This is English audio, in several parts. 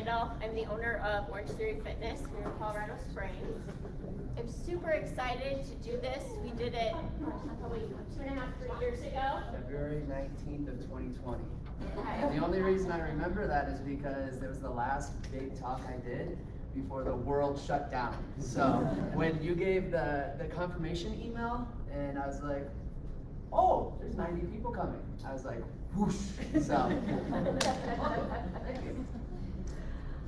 Randall. I'm the owner of Orange Theory Fitness here in Colorado Springs. I'm super excited to do this. We did it probably 2.5, 3 years ago. February 19th of 2020. And the only reason I remember that is because it was the last big talk I did before the world shut down. So when you gave the confirmation email, and I was like, oh, there's 90 people coming. I was like, whoosh. So,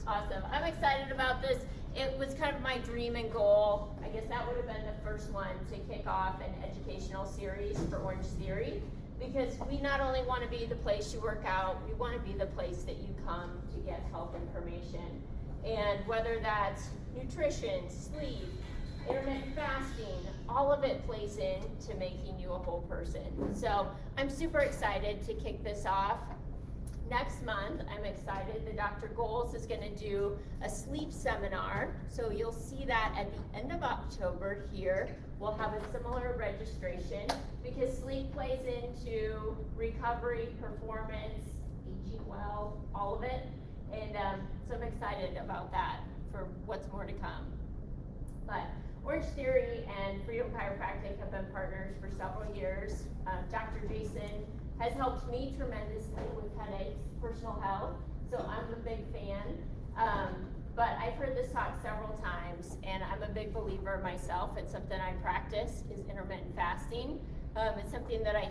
awesome. I'm excited about this. It was kind of my dream and goal. I guess that would have been the first one to kick off an educational series for Orange Theory, because we not only want to be the place you work out, we want to be the place that you come to get health information. And whether that's nutrition, sleep, intermittent fasting, all of it plays into making you a whole person. So I'm super excited to kick this off. Next month, I'm excited that Dr. Goals is going to do a sleep seminar. So you'll see that at the end of October here. We'll have a similar registration because sleep plays into recovery, performance, aging well, all of it. And so I'm excited about that for what's more to come. But Orange Theory and Freedom Chiropractic have been partners for several years. Dr. Jason has helped me tremendously with headaches, personal health, so I'm a big fan. But I've heard this talk several times, and I'm a big believer myself. It's something I practice, is intermittent fasting. It's something that I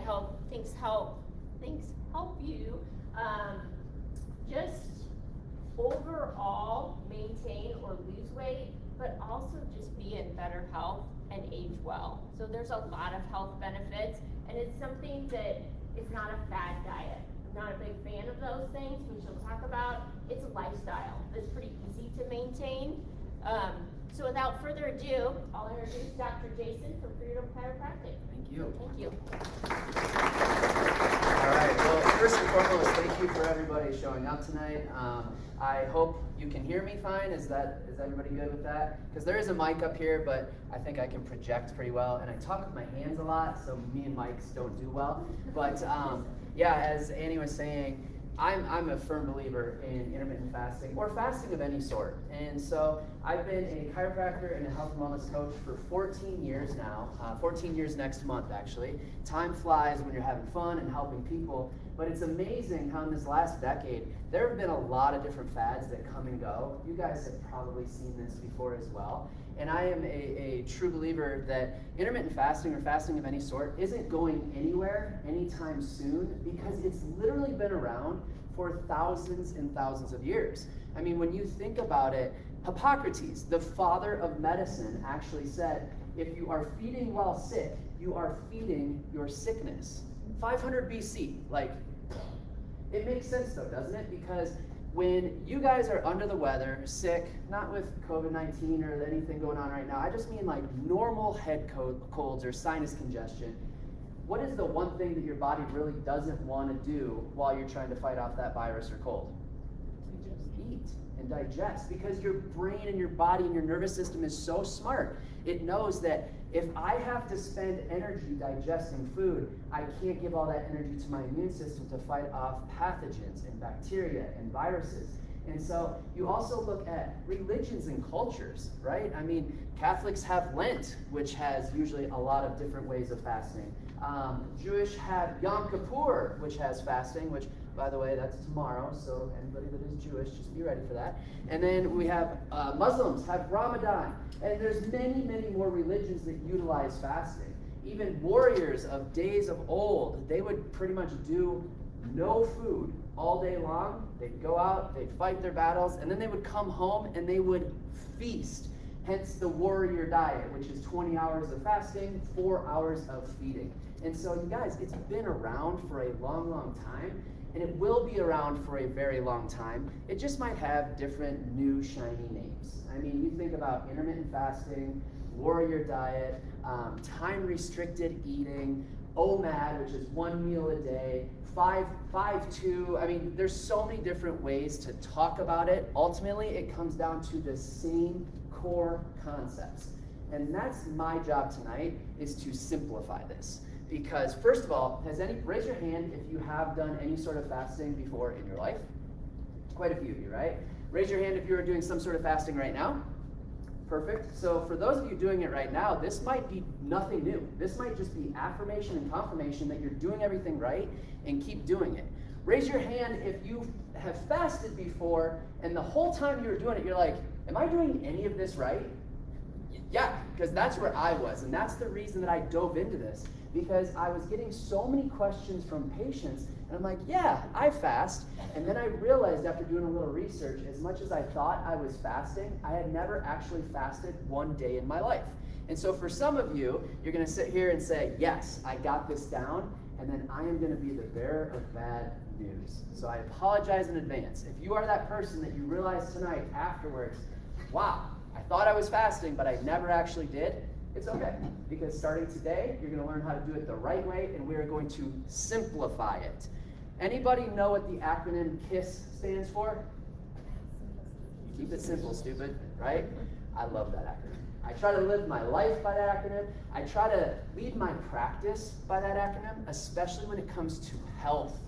think help you just overall maintain or lose weight, but also just be in better health and age well. So there's a lot of health benefits, and it's something that is not a fad diet. I'm not a big fan of those things, which we'll talk about. It's a lifestyle that's pretty easy to maintain. So without further ado, I'll introduce Dr. Jason from Freedom Chiropractic. thank you. Thank you. All right, well, first and foremost, thank you for everybody showing up tonight. I hope you can hear me fine. Is everybody good with that? Because there is a mic up here, but I think I can project pretty well, and I talk with my hands a lot, so me and mics don't do well. But yeah, as Annie was saying, I'm a firm believer in intermittent fasting, or fasting of any sort. And so I've been a chiropractor and a health and wellness coach for 14 years now, 14 years next month actually. Time flies when you're having fun and helping people, but it's amazing how in this last decade, there have been a lot of different fads that come and go. You guys have probably seen this before as well. And I am a true believer that intermittent fasting or fasting of any sort isn't going anywhere anytime soon, because it's literally been around for thousands and thousands of years. I mean, when you think about it, Hippocrates, the father of medicine, actually said, if you are feeding while sick, you are feeding your sickness. 500 BC, like, it makes sense though, doesn't it? Because when you guys are under the weather, sick, not with COVID-19 or anything going on right now, I just mean like normal head colds or sinus congestion, what is the one thing that your body really doesn't want to do while you're trying to fight off that virus or cold? You just eat and digest, because your brain and your body and your nervous system is so smart. It knows that if I have to spend energy digesting food, I can't give all that energy to my immune system to fight off pathogens and bacteria and viruses. And so you also look at religions and cultures, right? I mean, Catholics have Lent, which has usually a lot of different ways of fasting. Jewish have Yom Kippur, which has fasting, which, by the way, that's tomorrow, so anybody that is Jewish, just be ready for that. And then we have Muslims have Ramadan, and there's many, many more religions that utilize fasting. Even warriors of days of old, they would pretty much do no food all day long. They'd go out, they'd fight their battles, and then they would come home and they would feast. Hence the warrior diet, which is 20 hours of fasting, 4 hours of feeding. And so you guys, it's been around for a long, long time, and it will be around for a very long time. It just might have different new shiny names. I mean, you think about intermittent fasting, warrior diet, time-restricted eating, OMAD, which is 1 meal a day, 5-2. I mean, there's so many different ways to talk about it. Ultimately, it comes down to the same core concepts. And that's my job tonight, is to simplify this. Because first of all, raise your hand if you have done any sort of fasting before in your life. Quite a few of you, right? Raise your hand if you are doing some sort of fasting right now. Perfect. So for those of you doing it right now, this might be nothing new. This might just be affirmation and confirmation that you're doing everything right, and keep doing it. Raise your hand if you have fasted before and the whole time you were doing it, you're like, am I doing any of this right? Yeah, because that's where I was, and that's the reason that I dove into this, because I was getting so many questions from patients, and I'm like, yeah, I fast. And then I realized after doing a little research, as much as I thought I was fasting, I had never actually fasted one day in my life. And so for some of you, you're going to sit here and say, yes, I got this down, and then I am going to be the bearer of bad news. So I apologize in advance. If you are that person that you realize tonight afterwards, wow, I thought I was fasting, but I never actually did, it's okay. Because starting today, you're going to learn how to do it the right way, and we are going to simplify it. Anybody know what the acronym KISS stands for? Keep it simple, stupid, right? I love that acronym. I try to live my life by that acronym. I try to lead my practice by that acronym, especially when it comes to health,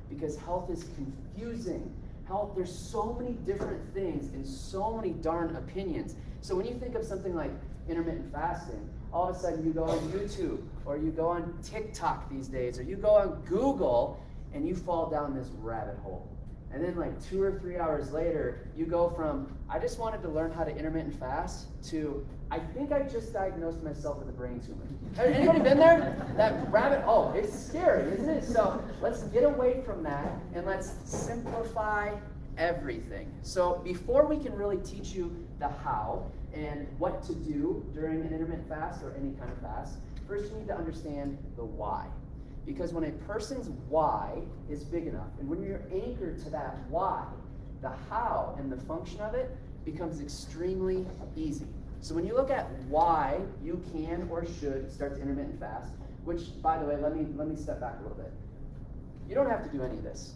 because health is confusing. Health, there's so many different things and so many darn opinions. So when you think of something like intermittent fasting, all of a sudden you go on YouTube, or you go on TikTok these days, or you go on Google, and you fall down this rabbit hole. And then like 2 or 3 hours later, you go from, I just wanted to learn how to intermittent fast, to, I think I just diagnosed myself with a brain tumor. Anybody been there? That rabbit hole, it's scary, isn't it? So let's get away from that, and let's simplify everything. So before we can really teach you the how and what to do during an intermittent fast or any kind of fast, first you need to understand the why. Because when a person's why is big enough, and when you're anchored to that why, the how and the function of it becomes extremely easy. So when you look at why you can or should start to intermittent fast, which, by the way, let me step back a little bit. You don't have to do any of this.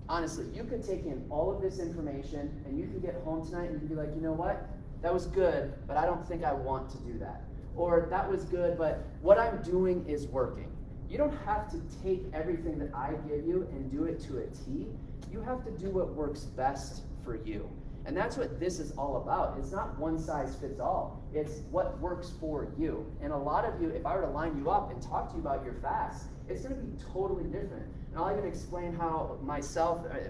Honestly, you could take in all of this information, and you can get home tonight and you can be like, you know what? That was good, but I don't think I want to do that. Or that was good, but what I'm doing is working. You don't have to take everything that I give you and do it to a T. You have to do what works best for you. And that's what this is all about. It's not one size fits all. It's what works for you. And a lot of you, if I were to line you up and talk to you about your fast, it's going to be totally different. And I'll even explain how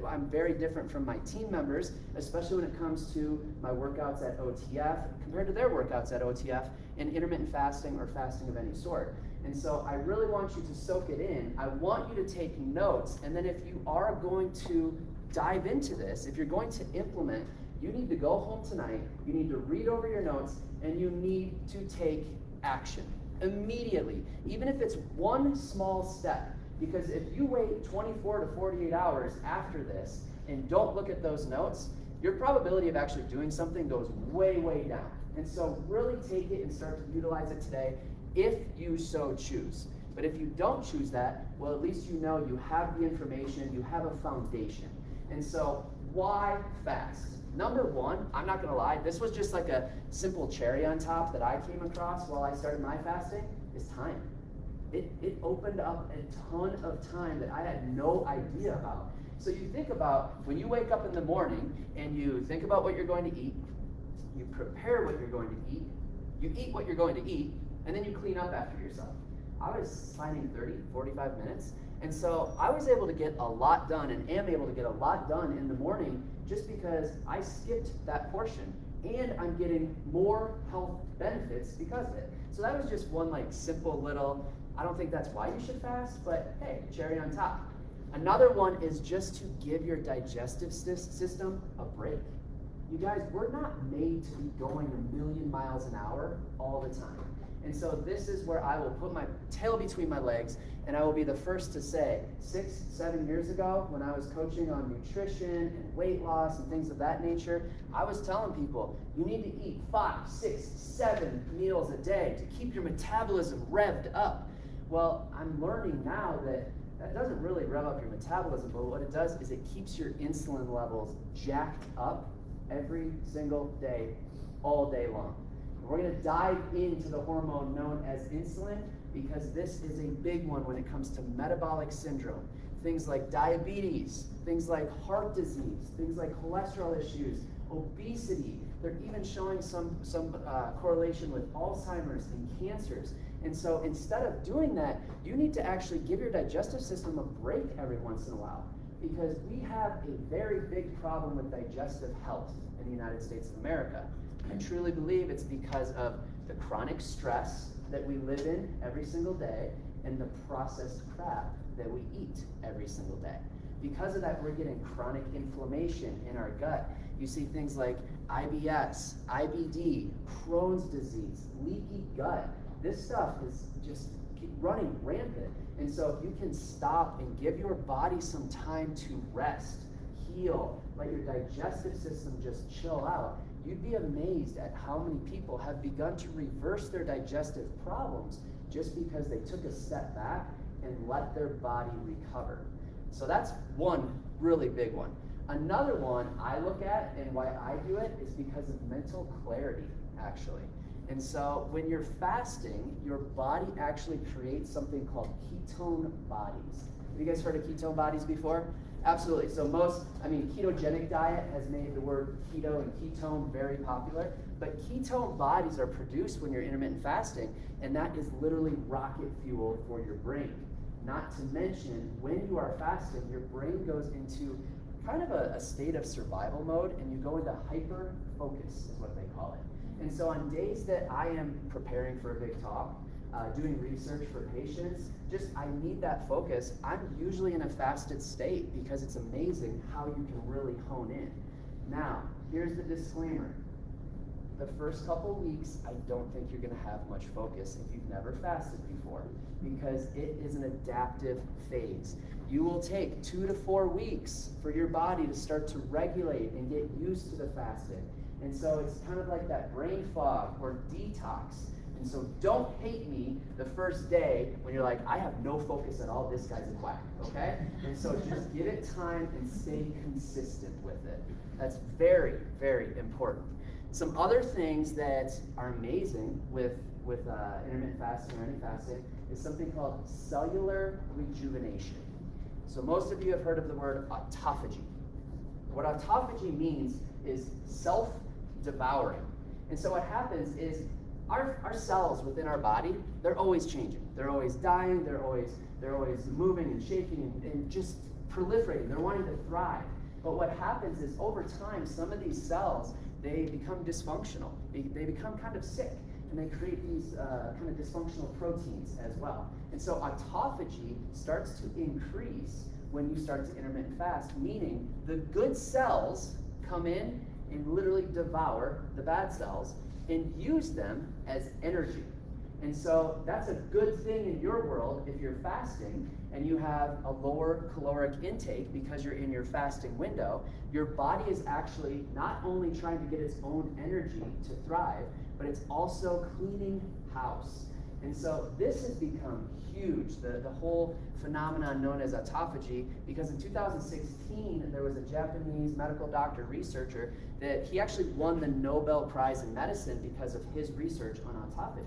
I'm very different from my team members, especially when it comes to my workouts at OTF compared to their workouts at OTF in intermittent fasting or fasting of any sort. And so I really want you to soak it in. I want you to take notes. And then if you are going to dive into this, if you're going to implement, you need to go home tonight, you need to read over your notes, and you need to take action immediately, even if it's one small step. Because if you wait 24 to 48 hours after this and don't look at those notes, your probability of actually doing something goes way, way down. And so really take it and start to utilize it today if you so choose. But if you don't choose that, well, at least you know you have the information, you have a foundation. And so why fast? Number one, I'm not gonna lie, this was just like a simple cherry on top that I came across while I started my fasting, is time. It opened up a ton of time that I had no idea about. So you think about when you wake up in the morning and you think about what you're going to eat, you prepare what you're going to eat, you eat what you're going to eat, and then you clean up after yourself. I was finding 30, 45 minutes. And so I was able to get a lot done and am able to get a lot done in the morning just because I skipped that portion and I'm getting more health benefits because of it. So that was just one like simple little, I don't think that's why you should fast, but hey, cherry on top. Another one is just to give your digestive system a break. You guys, we're not made to be going a million miles an hour all the time. And so this is where I will put my tail between my legs, and I will be the first to say, 6, 7 years ago, when I was coaching on nutrition and weight loss and things of that nature, I was telling people, you need to eat 5, 6, 7 meals a day to keep your metabolism revved up. Well, I'm learning now that that doesn't really rev up your metabolism, but what it does is it keeps your insulin levels jacked up every single day, all day long. We're going to dive into the hormone known as insulin because this is a big one when it comes to metabolic syndrome. things like diabetes, things like heart disease, things like cholesterol issues, obesity. They're even showing some correlation with Alzheimer's and cancers. And so instead of doing that, you need to actually give your digestive system a break every once in a while, because we have a very big problem with digestive health in the United States of America. I truly believe it's because of the chronic stress that we live in every single day and the processed crap that we eat every single day. Because of that, we're getting chronic inflammation in our gut. You see things like IBS, IBD, Crohn's disease, leaky gut. This stuff is just running rampant. And so if you can stop and give your body some time to rest, heal, let your digestive system just chill out, you'd be amazed at how many people have begun to reverse their digestive problems just because they took a step back and let their body recover. So that's one really big one. Another one I look at, and why I do it, is because of mental clarity, actually. And so when you're fasting, your body actually creates something called ketone bodies. Have you guys heard of ketone bodies before? Absolutely. So ketogenic diet has made the word keto and ketone very popular. But ketone bodies are produced when you're intermittent fasting, and that is literally rocket fuel for your brain. Not to mention, when you are fasting, your brain goes into kind of a state of survival mode, and you go into hyper focus, is what they call it. And so on days that I am preparing for a big talk, doing research for patients, I need that focus. I'm usually in a fasted state because it's amazing how you can really hone in. Now, here's the disclaimer. The first couple weeks, I don't think you're gonna have much focus if you've never fasted before, because it is an adaptive phase. You will take 2 to 4 weeks for your body to start to regulate and get used to the fasting. And so it's kind of like that brain fog or detox. And so don't hate me the first day when you're like, I have no focus at all, this guy's a quack, okay? And so just give it time and stay consistent with it. That's very, very important. Some other things that are amazing with intermittent fasting or any fasting is something called cellular rejuvenation. So most of you have heard of the word autophagy. What autophagy means is self-devouring. And so what happens is our cells within our body, they're always changing. They're always dying, they're always moving and shaking and just proliferating. They're wanting to thrive. But what happens is over time, some of these cells, they become dysfunctional. They become kind of sick, and they create these kind of dysfunctional proteins as well. And so autophagy starts to increase when you start to intermittent fast, meaning the good cells come in and literally devour the bad cells and use them as energy. And so that's a good thing in your world if you're fasting and you have a lower caloric intake because you're in your fasting window. Your body is actually not only trying to get its own energy to thrive, but it's also cleaning house. And so this has become huge, the whole phenomenon known as autophagy, because in 2016, there was a Japanese medical doctor researcher that he actually won the Nobel Prize in Medicine because of his research on autophagy.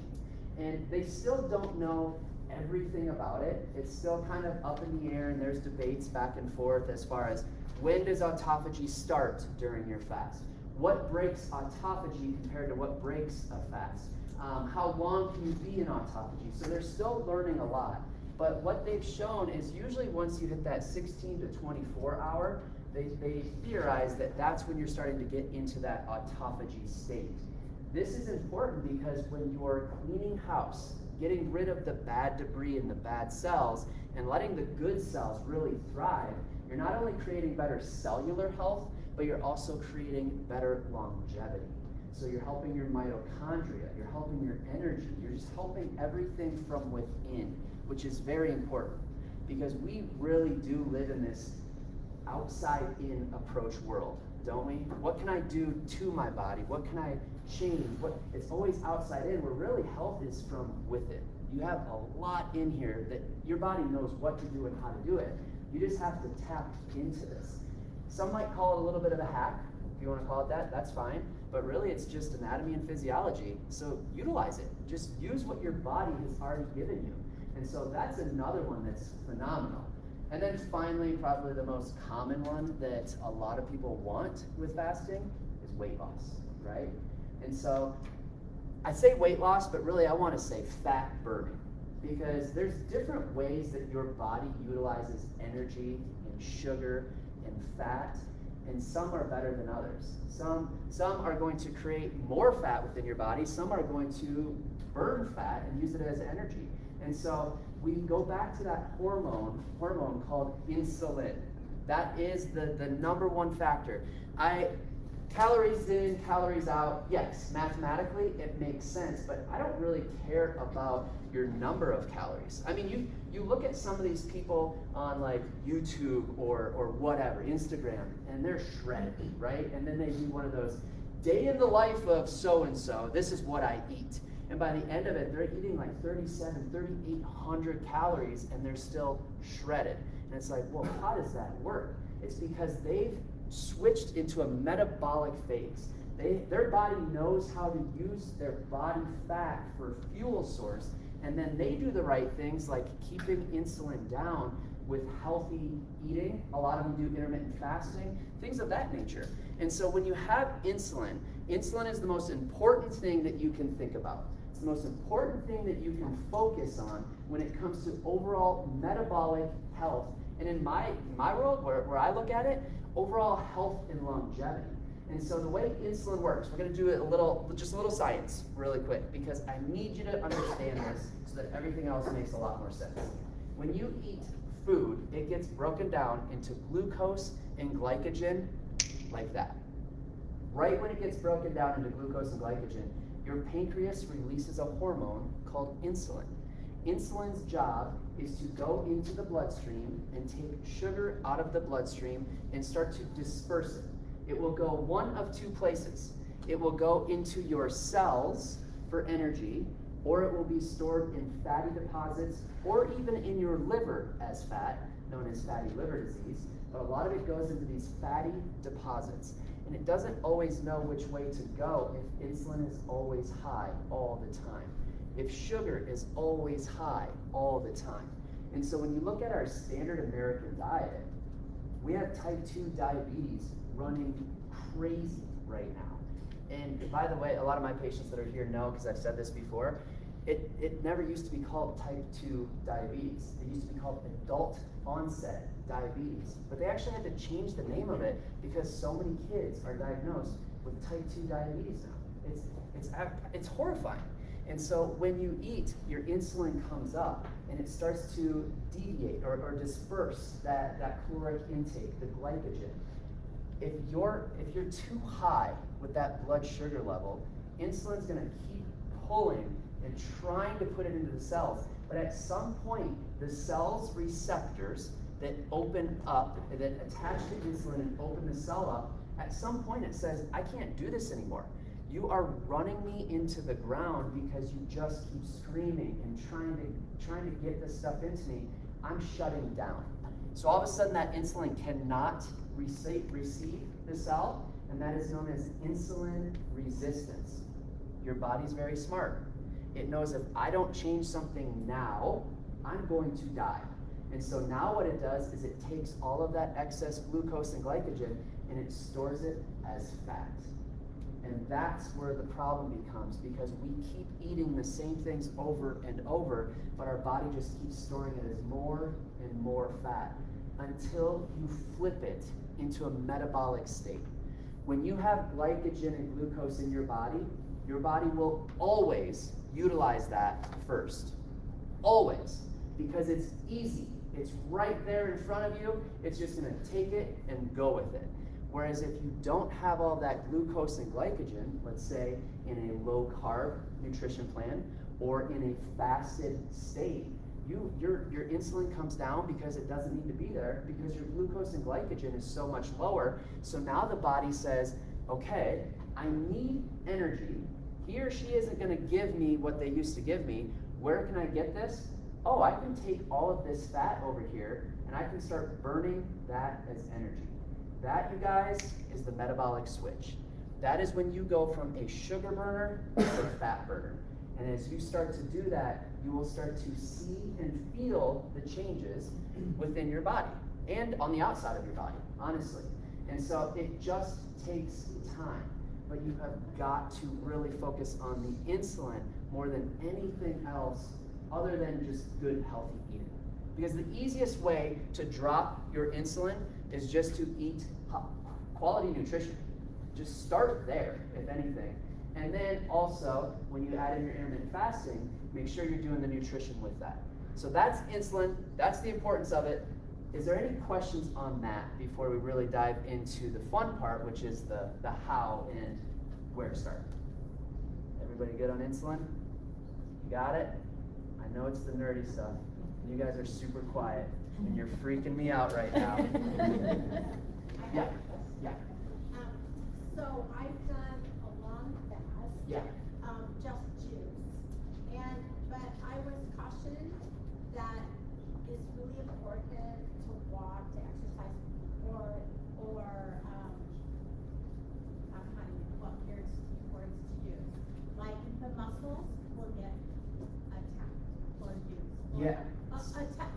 And they still don't know everything about it. It's still kind of up in the air, and there's debates back and forth as far as when does autophagy start during your fast? What breaks autophagy compared to what breaks a fast? How long can you be in autophagy? So they're still learning a lot. But what they've shown is usually once you hit that 16 to 24 hour, they theorize that that's when you're starting to get into that autophagy state. This is important because when you're cleaning house, getting rid of the bad debris and the bad cells, and letting the good cells really thrive, you're not only creating better cellular health, but you're also creating better longevity. So you're helping your mitochondria, you're helping your energy, you're just helping everything from within, which is very important because we really do live in this outside-in approach world, don't we? What can I do to my body? What can I change? It's always outside in, where really health is from within. You have a lot in here that your body knows what to do and how to do it. You just have to tap into this. Some might call it a little bit of a hack. If you want to call it that, that's fine. But really, it's just anatomy and physiology. So utilize it. Just use what your body has already given you. And so that's another one that's phenomenal. And then finally, probably the most common one that a lot of people want with fasting is weight loss, right? And so I say weight loss, but really I want to say fat burning, because there's different ways that your body utilizes energy and sugar and fat, and some are better than others. Some are going to create more fat within your body, some are going to burn fat and use it as energy. And so we go back to that hormone called insulin. That is the number one factor. Calories in, calories out, yes, mathematically it makes sense, but I don't really care about your number of calories. I mean, you look at some of these people on like YouTube or whatever, Instagram, and they're shredded, right? And then they do one of those, day in the life of so-and-so, this is what I eat. And by the end of it, they're eating like 3,800 calories and they're still shredded. And it's like, well, how does that work? It's because they've switched into a metabolic phase. Their body knows how to use their body fat for fuel source, and then they do the right things like keeping insulin down with healthy eating. A lot of them do intermittent fasting, things of that nature. And so when you have insulin is the most important thing that you can think about. It's the most important thing that you can focus on when it comes to overall metabolic health. And in my world, where I look at it, overall health and longevity. And so the way insulin works, we're going to do just a little science really quick, because I need you to understand this so that everything else makes a lot more sense. When you eat food, it gets broken down into glucose and glycogen like that. Right when it gets broken down into glucose and glycogen, your pancreas releases a hormone called insulin. Insulin's job is to go into the bloodstream and take sugar out of the bloodstream and start to disperse it. It will go one of two places. It will go into your cells for energy, or it will be stored in fatty deposits, or even in your liver as fat, known as fatty liver disease. But a lot of it goes into these fatty deposits. And it doesn't always know which way to go if insulin is always high all the time, if sugar is always high all the time. And so when you look at our standard American diet, we have type 2 diabetes running crazy right now. And by the way, a lot of my patients that are here know, because I've said this before, it never used to be called type 2 diabetes. It used to be called adult onset diabetes. But they actually had to change the name of it because so many kids are diagnosed with type 2 diabetes now. It's horrifying. And so when you eat, your insulin comes up and it starts to deviate or disperse that caloric intake, the glycogen. If you're too high with that blood sugar level, insulin's gonna keep pulling and trying to put it into the cells. But at some point, the cell's receptors that open up, that attach to insulin and open the cell up, at some point it says, I can't do this anymore. You are running me into the ground because you just keep screaming and trying to get this stuff into me. I'm shutting down. So all of a sudden that insulin cannot receive the cell, and that is known as insulin resistance. Your body's very smart. It knows if I don't change something now, I'm going to die. And so now what it does is it takes all of that excess glucose and glycogen and it stores it as fat. And that's where the problem becomes, because we keep eating the same things over and over, but our body just keeps storing it as more and more fat until you flip it into a metabolic state. When you have glycogen and glucose in your body will always utilize that first. Always. Because it's easy. It's right there in front of you. It's just going to take it and go with it. Whereas if you don't have all that glucose and glycogen, let's say in a low carb nutrition plan or in a fasted state, your insulin comes down because it doesn't need to be there, because your glucose and glycogen is so much lower. So now the body says, okay, I need energy. He or she isn't going to give me what they used to give me. Where can I get this? Oh, I can take all of this fat over here and I can start burning that as energy. That, you guys, is the metabolic switch. That is when you go from a sugar burner to a fat burner. And as you start to do that, you will start to see and feel the changes within your body and on the outside of your body, honestly. And so it just takes time, but you have got to really focus on the insulin more than anything else other than just good, healthy eating. Because the easiest way to drop your insulin is just to eat quality nutrition. Just start there, if anything. And then also, when you add in your intermittent fasting, make sure you're doing the nutrition with that. So that's insulin, that's the importance of it. Is there any questions on that before we really dive into the fun part, which is the how and where to start? Everybody good on insulin? You got it? I know it's the nerdy stuff. You guys are super quiet, and you're freaking me out right now. Yeah, yeah. So I've done a long fast. Yeah. Just juice. But I was cautioned that it's really important to walk, to exercise, or what words to use. Like the muscles will get attacked or used. Yeah.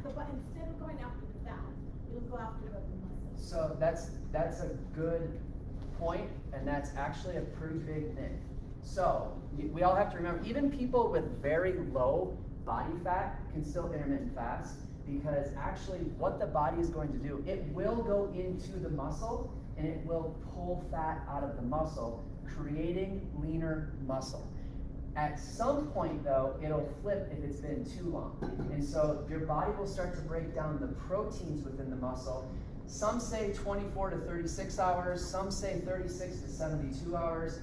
But instead of going after the fat, you'll go after the muscles. So that's a good point, and that's actually a pretty big myth. So we all have to remember, even people with very low body fat can still intermittent fast, because actually what the body is going to do, it will go into the muscle and it will pull fat out of the muscle, creating leaner muscle. At some point though, it'll flip if it's been too long. And so your body will start to break down the proteins within the muscle. Some say 24 to 36 hours, some say 36 to 72 hours.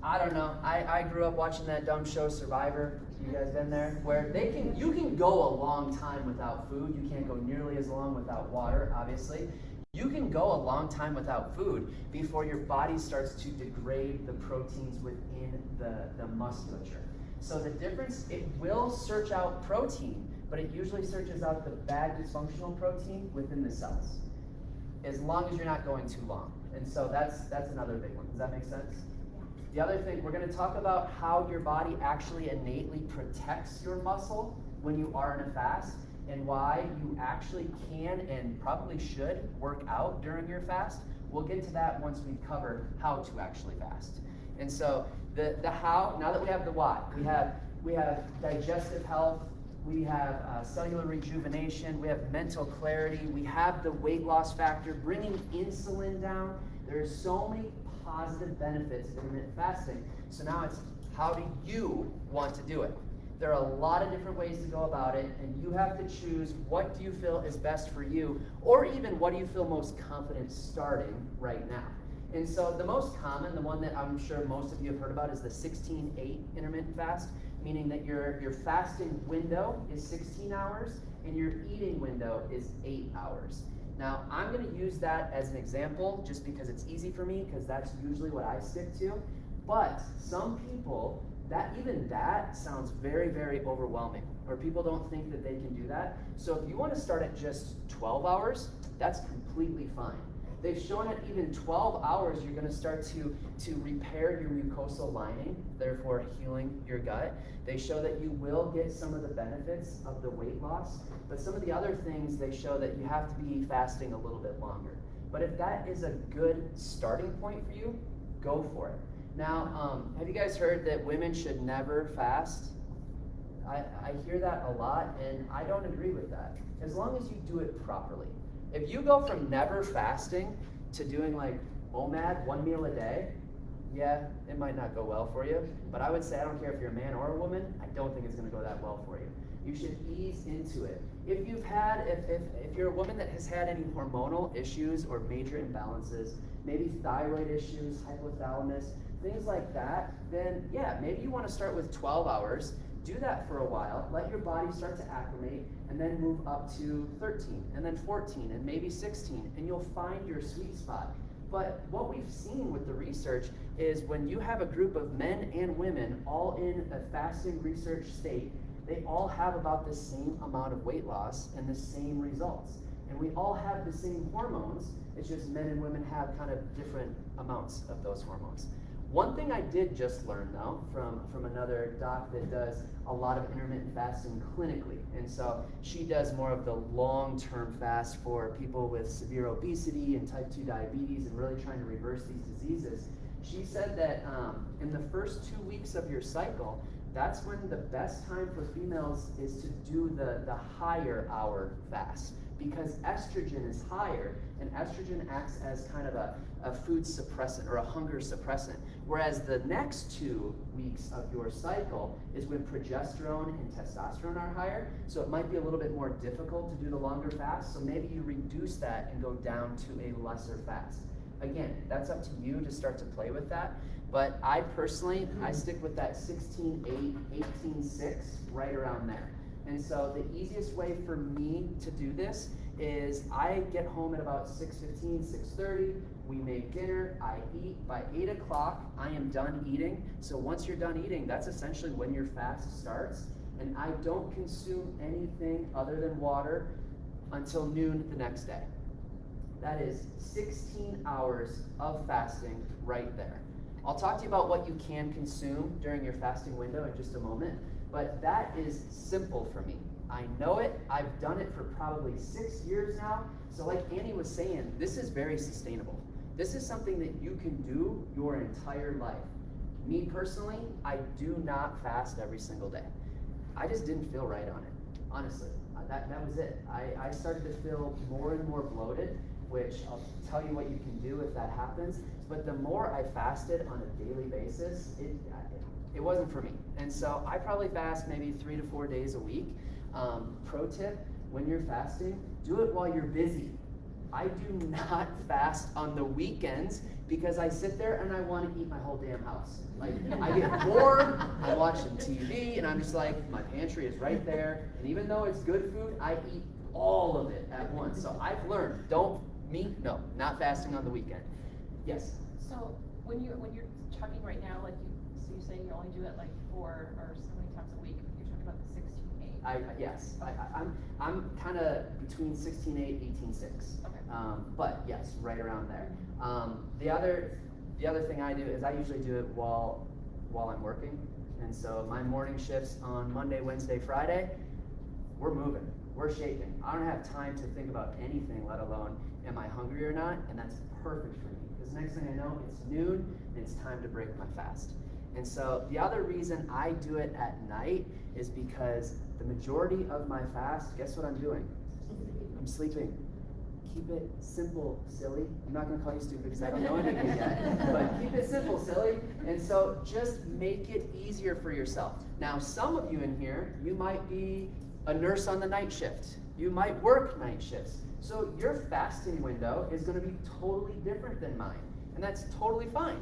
I don't know. I grew up watching that dumb show Survivor. You guys been there? Where you can go a long time without food. You can't go nearly as long without water, obviously. You can go a long time without food before your body starts to degrade the proteins within the musculature. So the difference, it will search out protein, but it usually searches out the bad dysfunctional protein within the cells, as long as you're not going too long. And so that's another big one. Does that make sense? The other thing, we're going to talk about how your body actually innately protects your muscle when you are in a fast, and why you actually can and probably should work out during your fast. We'll get to that once we cover how to actually fast. And so the how, now that we have the why, we have digestive health, we have cellular rejuvenation, we have mental clarity, we have the weight loss factor, bringing insulin down. There's so many positive benefits of intermittent fasting. So now it's, how do you want to do it? There are a lot of different ways to go about it, and you have to choose what do you feel is best for you, or even what do you feel most confident starting right now. And so the most common, the one that I'm sure most of you have heard about, is the 16-8 intermittent fast, meaning that your fasting window is 16 hours and your eating window is 8 hours. Now, I'm going to use that as an example just because it's easy for me, because that's usually what I stick to. But some people, that sounds very, very overwhelming, or people don't think that they can do that. So if you want to start at just 12 hours, that's completely fine. They've shown at even 12 hours, you're going to start to repair your mucosal lining, therefore healing your gut. They show that you will get some of the benefits of the weight loss, but some of the other things, they show that you have to be fasting a little bit longer. But if that is a good starting point for you, go for it. Now, have you guys heard that women should never fast? I hear that a lot, and I don't agree with that, as long as you do it properly. If you go from never fasting to doing like OMAD, 1 meal a day, yeah, it might not go well for you, but I would say, I don't care if you're a man or a woman, I don't think it's going to go that well for you. You should ease into it. If you're a woman that has had any hormonal issues or major imbalances, maybe thyroid issues, hypothalamus, things like that, then yeah, maybe you want to start with 12 hours, do that for a while, let your body start to acclimate, and then move up to 13, and then 14, and maybe 16, and you'll find your sweet spot. But what we've seen with the research is when you have a group of men and women all in a fasting research state, they all have about the same amount of weight loss and the same results. And we all have the same hormones, it's just men and women have kind of different amounts of those hormones. One thing I did just learn though from another doc that does a lot of intermittent fasting clinically, and so she does more of the long-term fast for people with severe obesity and type 2 diabetes and really trying to reverse these diseases. She said that in the first 2 weeks of your cycle, that's when the best time for females is to do the higher hour fast, because estrogen is higher, and estrogen acts as kind of a food suppressant or a hunger suppressant. Whereas the next 2 weeks of your cycle is when progesterone and testosterone are higher, so it might be a little bit more difficult to do the longer fast, so maybe you reduce that and go down to a lesser fast. Again, that's up to you to start to play with that, but I personally, I stick with that 16-8, 18-6, right around there. And so the easiest way for me to do this is I get home at about 6:15, 6:30, we make dinner, I eat, by 8 o'clock I am done eating. So once you're done eating, that's essentially when your fast starts, and I don't consume anything other than water until noon the next day. That is 16 hours of fasting right there. I'll talk to you about what you can consume during your fasting window in just a moment, but that is simple for me. I know it, I've done it for probably 6 years now, so like Annie was saying, this is very sustainable. This is something that you can do your entire life. Me personally, I do not fast every single day. I just didn't feel right on it, honestly. That was it. I started to feel more and more bloated, which I'll tell you what you can do if that happens, but the more I fasted on a daily basis, it wasn't for me. And so I probably fast maybe 3 to 4 days a week. Pro tip, when you're fasting, do it while you're busy. I do not fast on the weekends because I sit there and I want to eat my whole damn house. Like, I get bored, I'm watching TV, and I'm just like, my pantry is right there, and even though it's good food, I eat all of it at once. So I've learned, no, not fasting on the weekend. Yes? So when you're chugging right now, like you say you only do it like 4 or so many times a week, you're talking about the 16-8. Yes, I'm kind of between 16-8, 18-6. Okay. But yes, right around there. The other thing I do is I usually do it while I'm working, and so my morning shifts on Monday, Wednesday, Friday, we're moving, we're shaking. I don't have time to think about anything, let alone am I hungry or not, and that's perfect for me, because next thing I know, it's noon, and it's time to break my fast. And so the other reason I do it at night is because the majority of my fast, guess what I'm doing? I'm sleeping. Keep it simple, silly. I'm not going to call you stupid because I don't know anything yet, but keep it simple, silly. And so just make it easier for yourself. Now, some of you in here, you might be a nurse on the night shift. You might work night shifts. So your fasting window is going to be totally different than mine, and that's totally fine.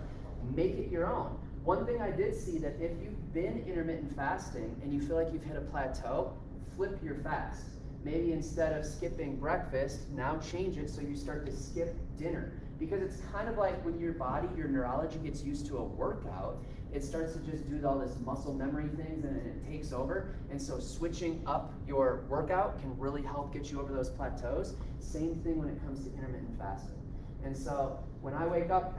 Make it your own. One thing I did see that if you've been intermittent fasting and you feel like you've hit a plateau, flip your fast. Maybe instead of skipping breakfast, now change it so you start to skip dinner. Because it's kind of like when your body, your neurology gets used to a workout, it starts to just do all this muscle memory things and it takes over. And so switching up your workout can really help get you over those plateaus. Same thing when it comes to intermittent fasting. And so when I wake up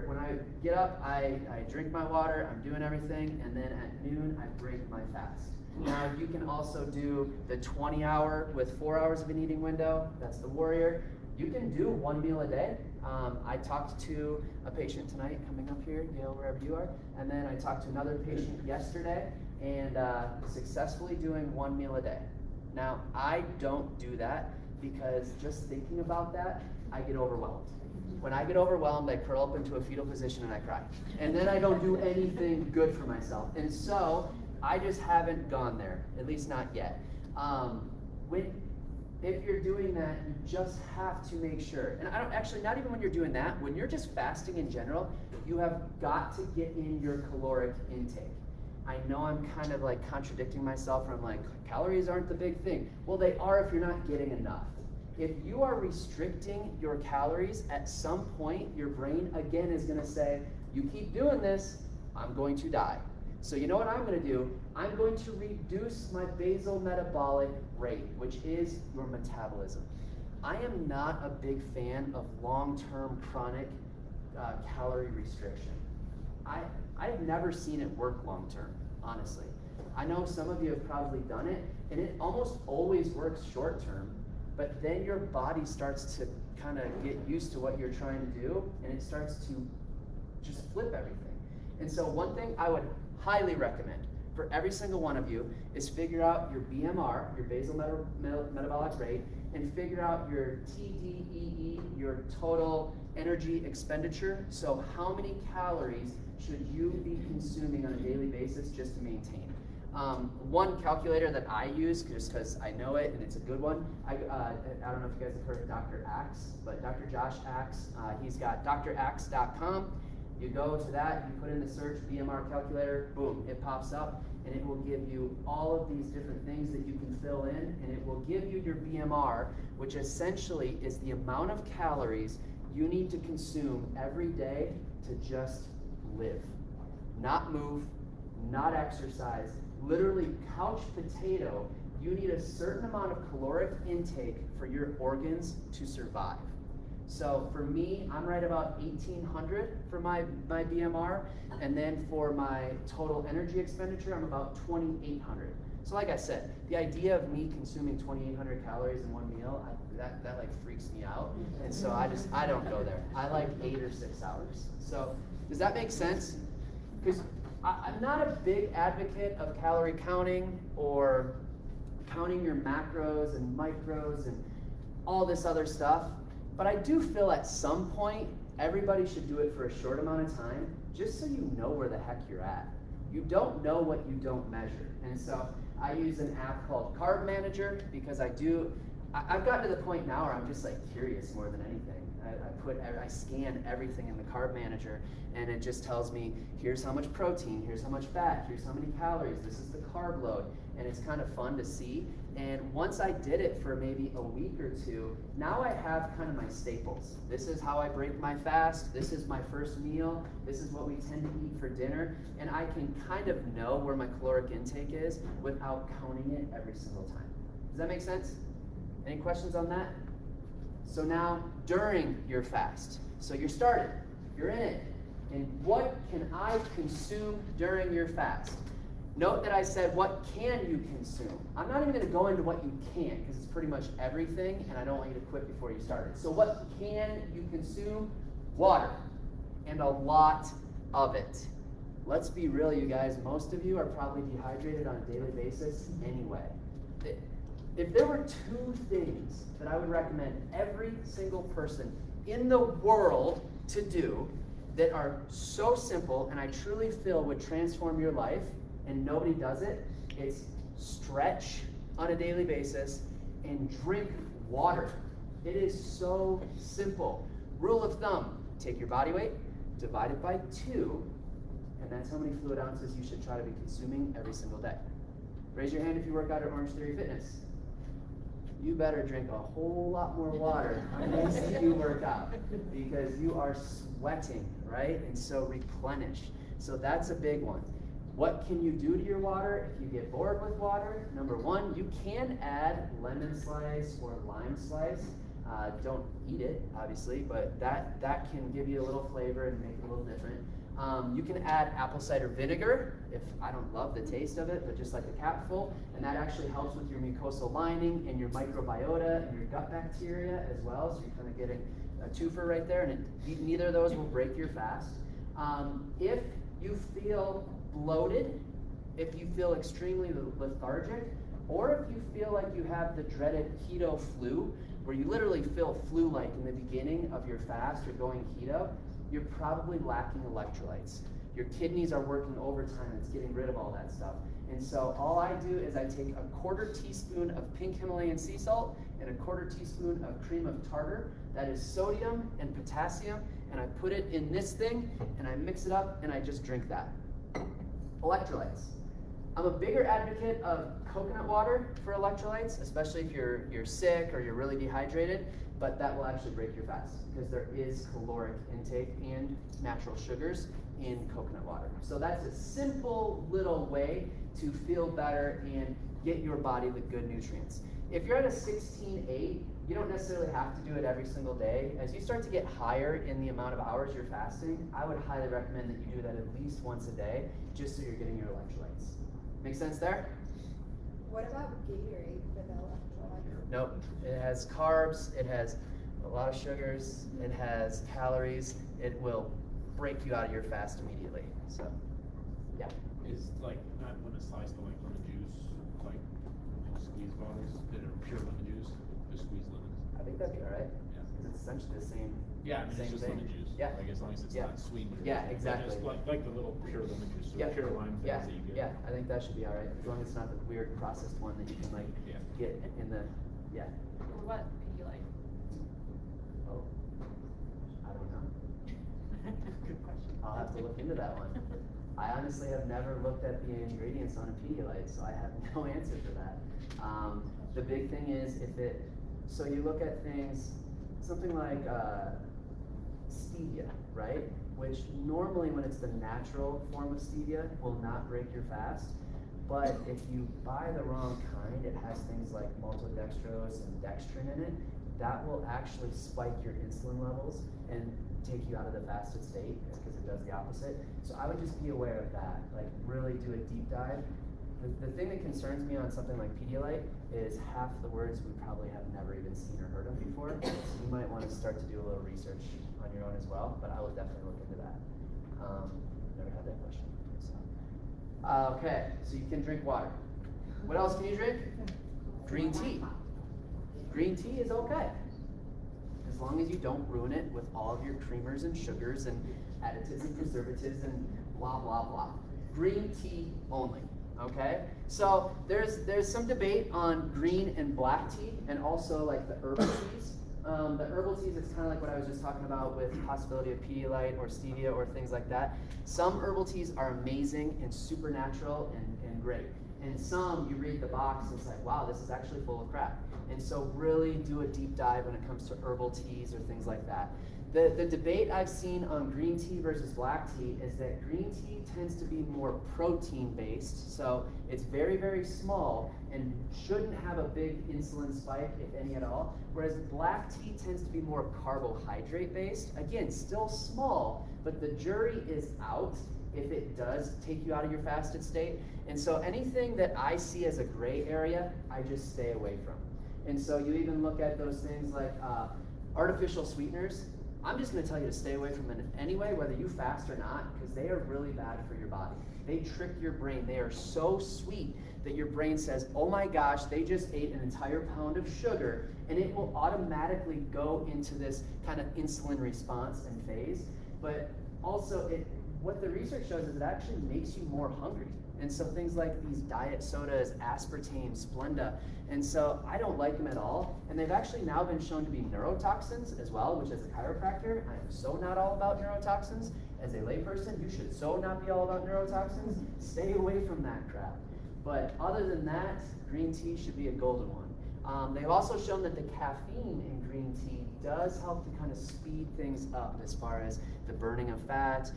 when I get up, I drink my water, I'm doing everything, and then at noon, I break my fast. Now, you can also do the 20-hour with 4 hours of an eating window. That's the warrior. You can do 1 meal a day. I talked to a patient tonight coming up here, Gail, wherever you are, and then I talked to another patient yesterday, and successfully doing 1 meal a day. Now, I don't do that because just thinking about that, I get overwhelmed. When I get overwhelmed, I curl up into a fetal position and I cry. And then I don't do anything good for myself. And so, I just haven't gone there, at least not yet. If you're doing that, you just have to make sure, and not even when you're doing that, when you're just fasting in general, you have got to get in your caloric intake. I know I'm kind of like contradicting myself where I'm like, calories aren't the big thing. Well, they are if you're not getting enough. If you are restricting your calories, at some point, your brain again is gonna say, you keep doing this, I'm going to die. So you know what I'm going to do? I'm going to reduce my basal metabolic rate, which is your metabolism. I am not a big fan of long-term chronic calorie restriction. I've never seen it work long term, honestly. I know some of you have probably done it, and it almost always works short term, but then your body starts to kind of get used to what you're trying to do, and it starts to just flip everything. And so one thing I would highly recommend for every single one of you is figure out your BMR, your basal metabolic rate, and figure out your TDEE, your total energy expenditure. So how many calories should you be consuming on a daily basis just to maintain? One calculator that I use, just because I know it and it's a good one, I don't know if you guys have heard of Dr. Axe, but Dr. Josh Axe, he's got draxe.com. You go to that, you put in the search BMR calculator, boom, it pops up, and it will give you all of these different things that you can fill in, and it will give you your BMR, which essentially is the amount of calories you need to consume every day to just live. Not move, not exercise, literally couch potato. You need a certain amount of caloric intake for your organs to survive. So for me, I'm right about 1,800 for my BMR, and then for my total energy expenditure, I'm about 2,800. So like I said, the idea of me consuming 2,800 calories in one meal, that like freaks me out, and so I don't go there. I like 8 or 6 hours. So does that make sense? Because I'm not a big advocate of calorie counting or counting your macros and micros and all this other stuff. But I do feel at some point, everybody should do it for a short amount of time, just so you know where the heck you're at. You don't know what you don't measure. And so I use an app called Carb Manager because I've gotten to the point now where I'm just like curious more than anything. I scan everything in the Carb Manager, and it just tells me, here's how much protein, here's how much fat, here's how many calories, this is the carb load, and it's kind of fun to see. And once I did it for maybe a week or two, now I have kind of my staples. This is how I break my fast, this is my first meal, this is what we tend to eat for dinner, and I can kind of know where my caloric intake is without counting it every single time. Does that make sense? Any questions on that? So now, during your fast, so you're started, you're in it, and what can I consume during your fast? Note that I said, what can you consume? I'm not even going to go into what you can't, because it's pretty much everything, and I don't want you to quit before you started. So what can you consume? Water, and a lot of it. Let's be real, you guys, most of you are probably dehydrated on a daily basis anyway. If there were 2 things that I would recommend every single person in the world to do that are so simple and I truly feel would transform your life, and nobody does it, it's stretch on a daily basis and drink water. It is so simple. Rule of thumb, take your body weight, divide it by 2, and that's how many fluid ounces you should try to be consuming every single day. Raise your hand if you work out at Orange Theory Fitness. You better drink a whole lot more water as you work out, because you are sweating, right? And so replenish. So that's a big one. What can you do to your water if you get bored with water? Number 1, you can add lemon slice or lime slice. Don't eat it, obviously, but that can give you a little flavor and make it a little different. You can add apple cider vinegar, if I don't love the taste of it, but just like a capful, and that actually helps with your mucosal lining and your microbiota and your gut bacteria as well, so you're kind of getting a twofer right there, and neither of those will break your fast. If you feel bloated, if you feel extremely lethargic, or if you feel like you have the dreaded keto flu, where you literally feel flu-like in the beginning of your fast or going keto, you're probably lacking electrolytes. Your kidneys are working overtime, it's getting rid of all that stuff. And so all I do is I take a 1/4 teaspoon of pink Himalayan sea salt and a 1/4 teaspoon of cream of tartar, that is sodium and potassium, and I put it in this thing, and I mix it up, and I just drink that. Electrolytes. I'm a bigger advocate of coconut water for electrolytes, especially if you're sick or you're really dehydrated, but that will actually break your fast because there is caloric intake and natural sugars in coconut water. So that's a simple little way to feel better and get your body with good nutrients. If you're at a 16.8, you don't necessarily have to do it every single day. As you start to get higher in the amount of hours you're fasting, I would highly recommend that you do that at least once a day, just so you're getting your electrolytes. Make sense there? What about Gatorade for the electrolytes? Nope. It has carbs, it has a lot of sugars, it has calories. It will break you out of your fast immediately. So, yeah. Is like not when it's sliced, but like lemon juice, like squeeze bottles that are pure lemon juice, just squeeze lemons. I think that'd be all right. Yeah. Because it's essentially the same. Yeah, I mean, same it's just thing. lemon juice. Yeah. Like as long as it's Yeah. not sweetened. Yeah, exactly. Like the little pure lemon juice, or Yeah. pure lime things Yeah, that you get. yeah, I think that should be all right, as long as it's not the weird processed one that you can like Yeah. get in the, yeah. What Pedialyte? Oh, I don't know. Good question. I'll have to look into that one. I honestly have never looked at the ingredients on a Pedialyte, so I have no answer for that. The big thing is so you look at things, something like stevia, right? Which normally when it's the natural form of stevia will not break your fast. But if you buy the wrong kind, it has things like maltodextrose and dextrin in it, that will actually spike your insulin levels and take you out of the fasted state because it does the opposite. So I would just be aware of that, like really do a deep dive. The thing that concerns me on something like Pedialyte is half the words we probably have never even seen or heard of before. So you might want to start to do a little research on your own as well, but I will definitely look into that. Never had that question. So. Okay, so you can drink water. What else can you drink? Green tea. Green tea is okay, as long as you don't ruin it with all of your creamers and sugars and additives and preservatives and blah, blah, blah. Green tea only, okay? So there's some debate on green and black tea and also like the herbal teas. The herbal teas, it's kind of like what I was just talking about with possibility of Pedialyte or stevia or things like that. Some herbal teas are amazing and super natural and great. And some, you read the box and it's like, wow, this is actually full of crap. And so really do a deep dive when it comes to herbal teas or things like that. The debate I've seen on green tea versus black tea is that green tea tends to be more protein based, so it's very, very small and shouldn't have a big insulin spike, if any at all, whereas black tea tends to be more carbohydrate based. Again, still small, but the jury is out if it does take you out of your fasted state. And so anything that I see as a gray area, I just stay away from. And so you even look at those things like artificial sweeteners. I'm just going to tell you to stay away from them anyway, whether you fast or not, because they are really bad for your body. They trick your brain. They are so sweet that your brain says, oh my gosh, they just ate an entire pound of sugar, and it will automatically go into this kind of insulin response and phase. But also, what the research shows is it actually makes you more hungry. And so things like these diet sodas, aspartame, Splenda, and so I don't like them at all. And they've actually now been shown to be neurotoxins as well, which as a chiropractor, I am so not all about neurotoxins. As a layperson, you should so not be all about neurotoxins. Stay away from that crap. But other than that, green tea should be a golden one. They've also shown that the caffeine in green tea does help to kind of speed things up as far as the burning of fat.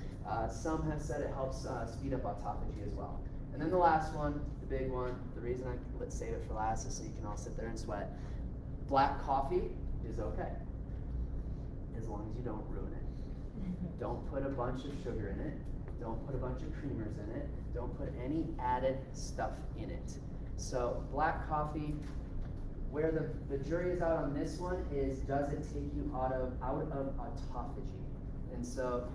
Some have said it helps speed up autophagy as well. And then the last one, the big one, the reason let's save it for last is so you can all sit there and sweat. Black coffee is okay, as long as you don't ruin it. Don't put a bunch of sugar in it. Don't put a bunch of creamers in it. Don't put any added stuff in it. So black coffee, where the jury is out on this one is, does it take you out of autophagy? And so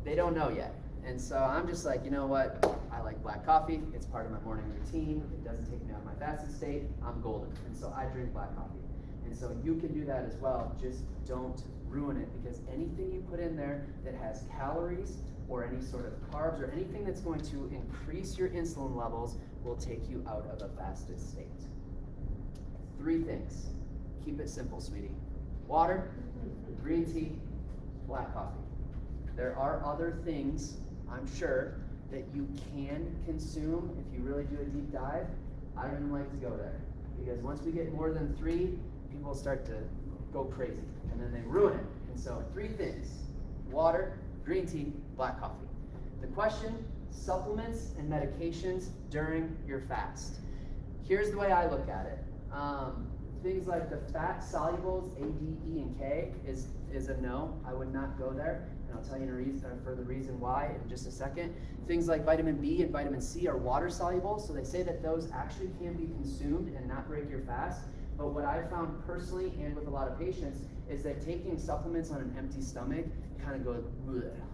they don't know yet. And so I'm just like, you know what? I like black coffee. It's part of my morning routine. It doesn't take me out of my fasted state. I'm golden. And so I drink black coffee. And so you can do that as well. Just don't ruin it, because anything you put in there that has calories or any sort of carbs or anything that's going to increase your insulin levels will take you out of a fasted state. 3 things. Keep it simple, sweetie. Water, green tea, black coffee. There are other things, I'm sure, that you can consume if you really do a deep dive. I don't even like to go there, because once we get more than 3, people start to go crazy, and then they ruin it. And so 3 things: water, green tea, black coffee. The question: supplements and medications during your fast. Here's the way I look at it. Things like the fat solubles, A, D, E, and K is a no. I would not go there, and I'll tell you for the reason why in just a second. Things like vitamin B and vitamin C are water soluble, so they say that those actually can be consumed and not break your fast. But what I found personally and with a lot of patients is that taking supplements on an empty stomach kind of goes,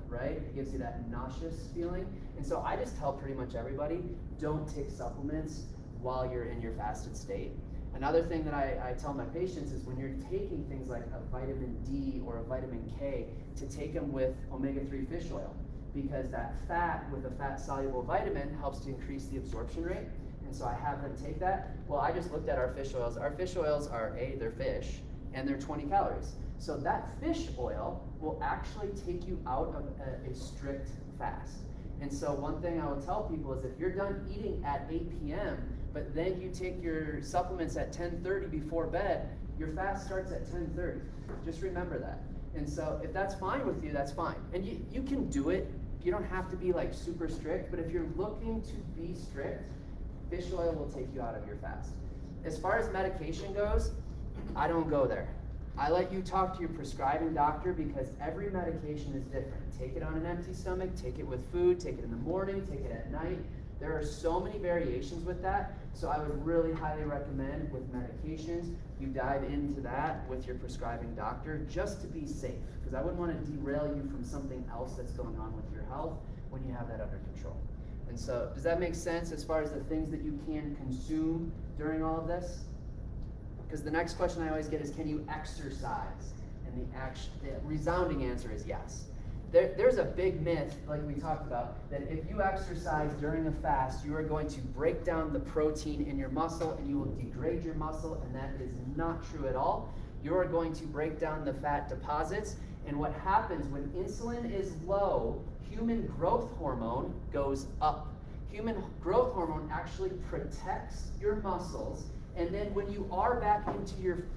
right? It gives you that nauseous feeling. And so I just tell pretty much everybody, don't take supplements while you're in your fasted state. Another thing that I tell my patients is when you're taking things like a vitamin D or a vitamin K, to take them with omega-3 fish oil, because that fat with a fat-soluble vitamin helps to increase the absorption rate. And so I have them take that. Well, I just looked at our fish oils. Our fish oils are they're fish, and they're 20 calories. So that fish oil will actually take you out of a strict fast. And so one thing I will tell people is if you're done eating at 8 p.m., but then you take your supplements at 10:30 before bed, your fast starts at 10:30. Just remember that. And so if that's fine with you, that's fine. And you can do it. You don't have to be like super strict, but if you're looking to be strict, fish oil will take you out of your fast. As far as medication goes, I don't go there. I let you talk to your prescribing doctor because every medication is different. Take it on an empty stomach, take it with food, take it in the morning, take it at night. There are so many variations with that, so I would really highly recommend with medications, you dive into that with your prescribing doctor just to be safe, because I wouldn't want to derail you from something else that's going on with your health when you have that under control. And so, does that make sense as far as the things that you can consume during all of this? Because the next question I always get is, can you exercise? And the resounding answer is yes. There's a big myth, like we talked about, that if you exercise during a fast, you are going to break down the protein in your muscle and you will degrade your muscle, and that is not true at all. You are going to break down the fat deposits, and what happens when insulin is low, human growth hormone goes up. Human growth hormone actually protects your muscles, and then when you are back into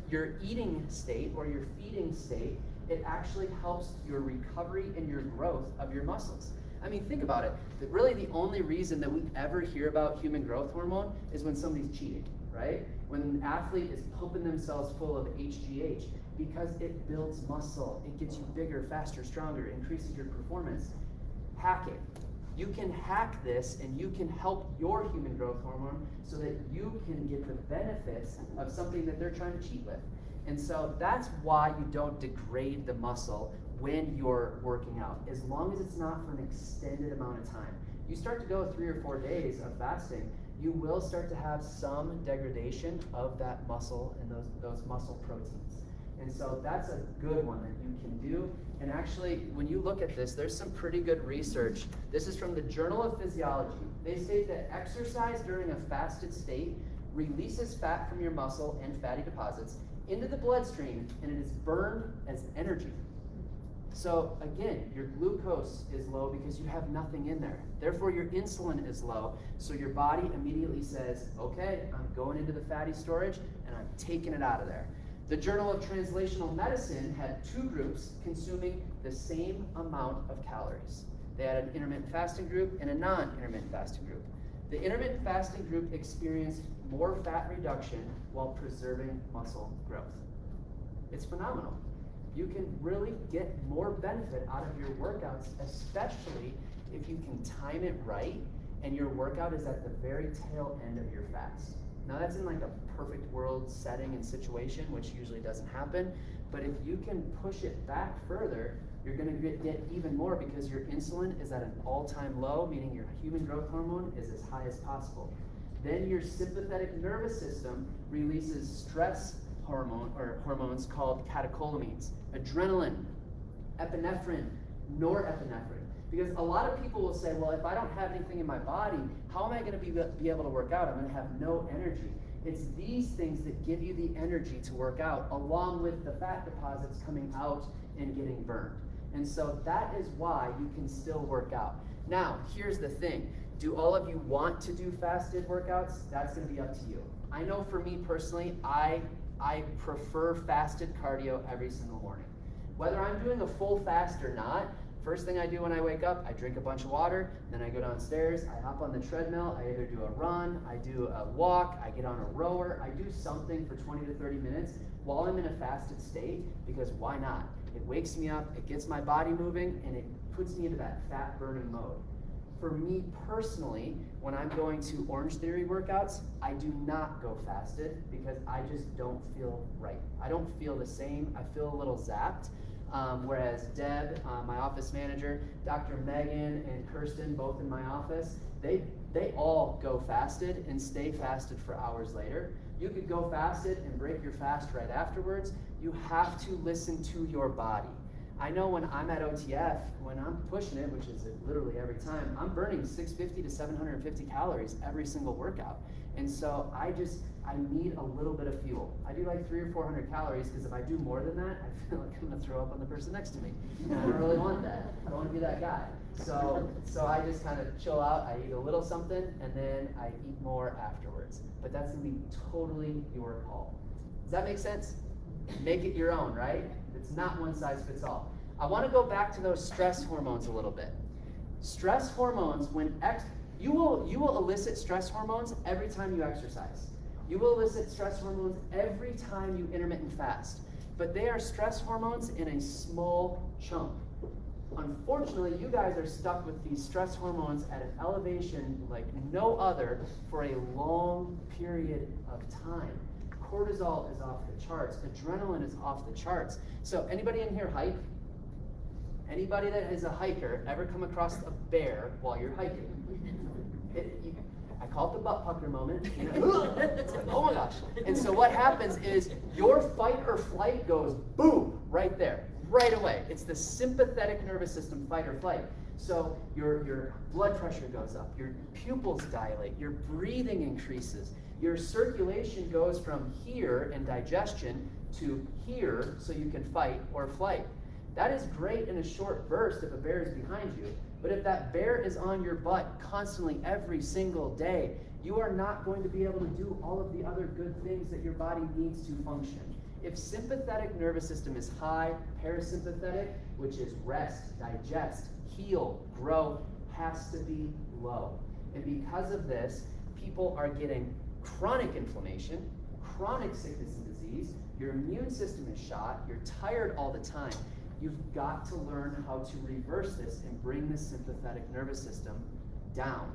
your eating state or your feeding state, it actually helps your recovery and your growth of your muscles. I mean, think about it. Really the only reason that we ever hear about human growth hormone is when somebody's cheating, right? When an athlete is pumping themselves full of HGH, because it builds muscle, it gets you bigger, faster, stronger, increases your performance. Hack it. You can hack this and you can help your human growth hormone so that you can get the benefits of something that they're trying to cheat with. And so that's why you don't degrade the muscle when you're working out, as long as it's not for an extended amount of time. You start to go 3 or 4 days of fasting, you will start to have some degradation of that muscle and those muscle proteins. And so that's a good one that you can do. And actually, when you look at this, there's some pretty good research. This is from the Journal of Physiology. They state that exercise during a fasted state releases fat from your muscle and fatty deposits into the bloodstream, and it is burned as energy. So again, your glucose is low because you have nothing in there. Therefore, your insulin is low. So your body immediately says, okay, I'm going into the fatty storage and I'm taking it out of there. The Journal of Translational Medicine had 2 groups consuming the same amount of calories. They had an intermittent fasting group and a non-intermittent fasting group. The intermittent fasting group experienced more fat reduction while preserving muscle growth. It's phenomenal. You can really get more benefit out of your workouts, especially if you can time it right and your workout is at the very tail end of your fast. Now that's in like a perfect world setting and situation, which usually doesn't happen, but if you can push it back further, you're going to get even more because your insulin is at an all-time low, meaning your human growth hormone is as high as possible. Then your sympathetic nervous system releases stress hormones called catecholamines, adrenaline, epinephrine, norepinephrine. Because a lot of people will say, well, if I don't have anything in my body, how am I going to be able to work out? I'm going to have no energy. It's these things that give you the energy to work out, along with the fat deposits coming out and getting burned. And so that is why you can still work out. Now, here's the thing. Do all of you want to do fasted workouts? That's going to be up to you. I know for me personally, I prefer fasted cardio every single morning. Whether I'm doing a full fast or not, First thing I do when I wake up, I drink a bunch of water, then I go downstairs, I hop on the treadmill, I either do a run, I do a walk, I get on a rower, I do something for 20 to 30 minutes while I'm in a fasted state, because why not? It wakes me up, it gets my body moving, and it puts me into that fat burning mode. For me personally, when I'm going to Orange Theory workouts, I do not go fasted because I just don't feel right. I don't feel the same. I feel a little zapped. Whereas Deb, my office manager, Dr. Megan and Kirsten, both in my office, they all go fasted and stay fasted for hours later. You could go fasted and break your fast right afterwards. You have to listen to your body. I know when I'm at OTF, when I'm pushing it, which is literally every time, I'm burning 650 to 750 calories every single workout. And so I need a little bit of fuel. I do like 300 or 400 calories, because if I do more than that, I feel like I'm gonna throw up on the person next to me. And I don't really want that. I don't wanna be that guy. So I just kind of chill out, I eat a little something, and then I eat more afterwards. But that's gonna be totally your call. Does that make sense? Make it your own, right? It's not one size fits all. I want to go back to those stress hormones a little bit. Stress hormones, you will elicit stress hormones every time you exercise. You will elicit stress hormones every time you intermittent fast. But they are stress hormones in a small chunk. Unfortunately, you guys are stuck with these stress hormones at an elevation like no other for a long period of time. Cortisol is off the charts. Adrenaline is off the charts. So anybody in here hike? Anybody that is a hiker ever come across a bear while you're hiking? I call it the butt pucker moment. It's like, oh my gosh. And so what happens is your fight or flight goes boom, right there, right away. It's the sympathetic nervous system, fight or flight. So your blood pressure goes up, your pupils dilate, your breathing increases, your circulation goes from here in digestion to here so you can fight or flight. That is great in a short burst if a bear is behind you, but if that bear is on your butt constantly every single day, you are not going to be able to do all of the other good things that your body needs to function. If sympathetic nervous system is high, parasympathetic, which is rest, digest, heal, grow, has to be low. And because of this, people are getting chronic inflammation, chronic sickness and disease, your immune system is shot, you're tired all the time. You've got to learn how to reverse this and bring the sympathetic nervous system down.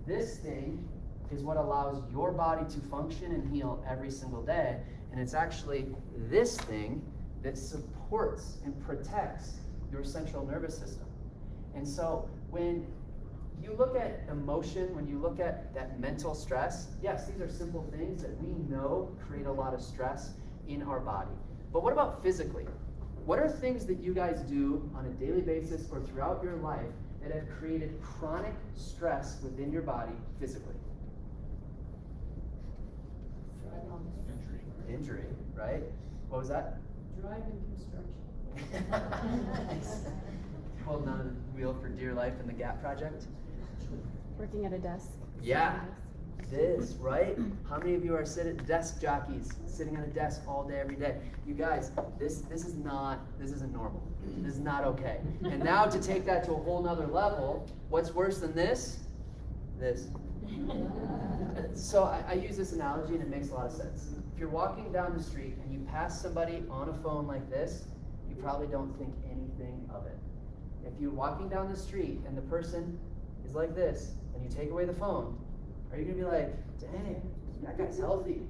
This thing is what allows your body to function and heal every single day, and it's actually this thing that supports and protects your central nervous system. And so when you look at emotion, when you look at that mental stress, yes, these are simple things that we know create a lot of stress in our body. But what about physically? What are things that you guys do on a daily basis or throughout your life that have created chronic stress within your body physically? Injury, right? What was that? Driving construction. Nice. Holding on to the wheel for dear life in the GAP project? Working at a desk. Yeah. This, right? How many of you are desk jockeys, sitting at a desk all day, every day? You guys, this isn't normal. This is not okay. And now to take that to a whole nother level, what's worse than this? This. So I use this analogy and it makes a lot of sense. If you're walking down the street and you pass somebody on a phone like this, you probably don't think anything of it. If you're walking down the street and the person is like this and you take away the phone, are you going to be like, dang, that guy's healthy?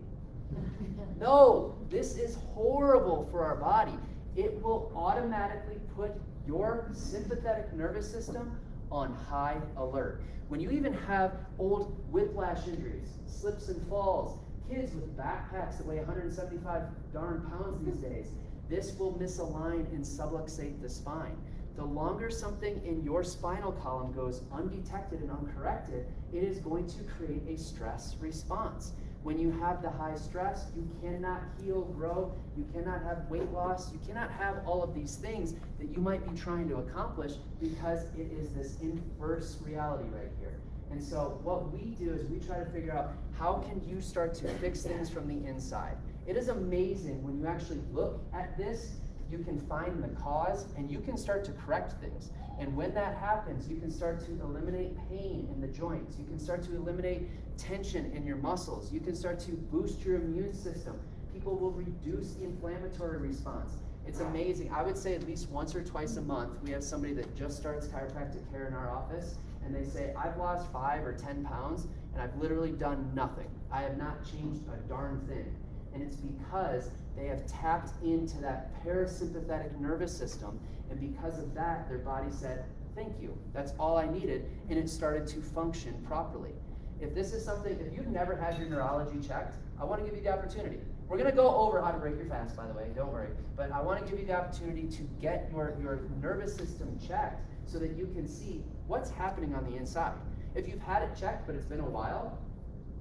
No, this is horrible for our body. It will automatically put your sympathetic nervous system on high alert. When you even have old whiplash injuries, slips and falls, kids with backpacks that weigh 175 darn pounds these days, this will misalign and subluxate the spine. The longer something in your spinal column goes undetected and uncorrected, it is going to create a stress response. When you have the high stress, you cannot heal, grow, you cannot have weight loss, you cannot have all of these things that you might be trying to accomplish because it is this inverse reality right here. And so what we do is we try to figure out how can you start to fix things from the inside. It is amazing when you actually look at this you can find the cause and you can start to correct things. And when that happens, you can start to eliminate pain in the joints. You can start to eliminate tension in your muscles. You can start to boost your immune system. People will reduce the inflammatory response. It's amazing. I would say at least once or twice a month, we have somebody that just starts chiropractic care in our office, and they say, I've lost 5 or 10 pounds, and I've literally done nothing. I have not changed a darn thing. And it's because they have tapped into that parasympathetic nervous system, and because of that, their body said, thank you, that's all I needed, and it started to function properly. If this is something, if you've never had your neurology checked, I want to give you the opportunity. We're going to go over how to break your fast, by the way, don't worry. But I want to give you the opportunity to get your nervous system checked so that you can see what's happening on the inside. If you've had it checked, but it's been a while,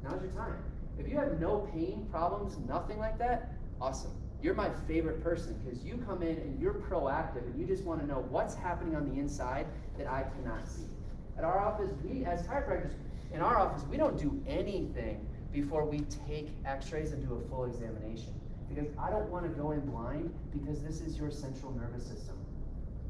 now's your time. If you have no pain, problems, nothing like that, awesome. You're my favorite person because you come in and you're proactive and you just want to know what's happening on the inside that I cannot see. At our office, we as chiropractors, in our office, we don't do anything before we take x-rays and do a full examination. Because I don't want to go in blind because this is your central nervous system.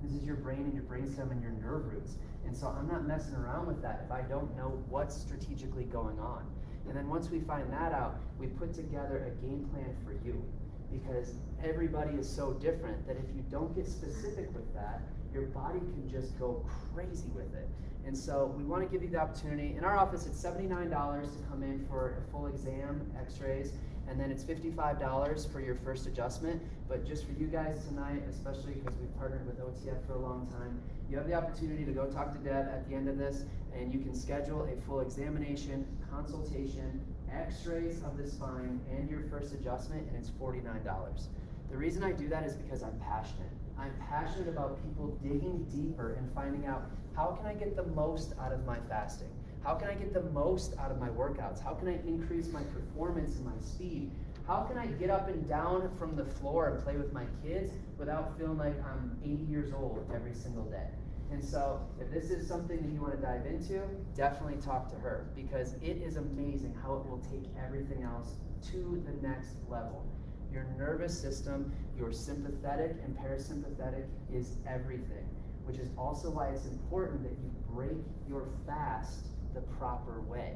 This is your brain and your brainstem and your nerve roots. And so I'm not messing around with that if I don't know what's strategically going on. And then once we find that out, we put together a game plan for you. Because everybody is so different that if you don't get specific with that, your body can just go crazy with it. And so we want to give you the opportunity. In our office, it's $79 to come in for a full exam, x-rays, and then it's $55 for your first adjustment. But just for you guys tonight, especially because we've partnered with OTF for a long time, you have the opportunity to go talk to Deb at the end of this, and you can schedule a full examination, consultation, x-rays of the spine, and your first adjustment, and it's $49. The reason I do that is because I'm passionate. I'm passionate about people digging deeper and finding out, how can I get the most out of my fasting? How can I get the most out of my workouts? How can I increase my performance and my speed? How can I get up and down from the floor and play with my kids without feeling like I'm 80 years old every single day? And so if this is something that you want to dive into, definitely talk to her, because it is amazing how it will take everything else to the next level. Your nervous system, your sympathetic and parasympathetic is everything, which is also why it's important that you break your fast the proper way.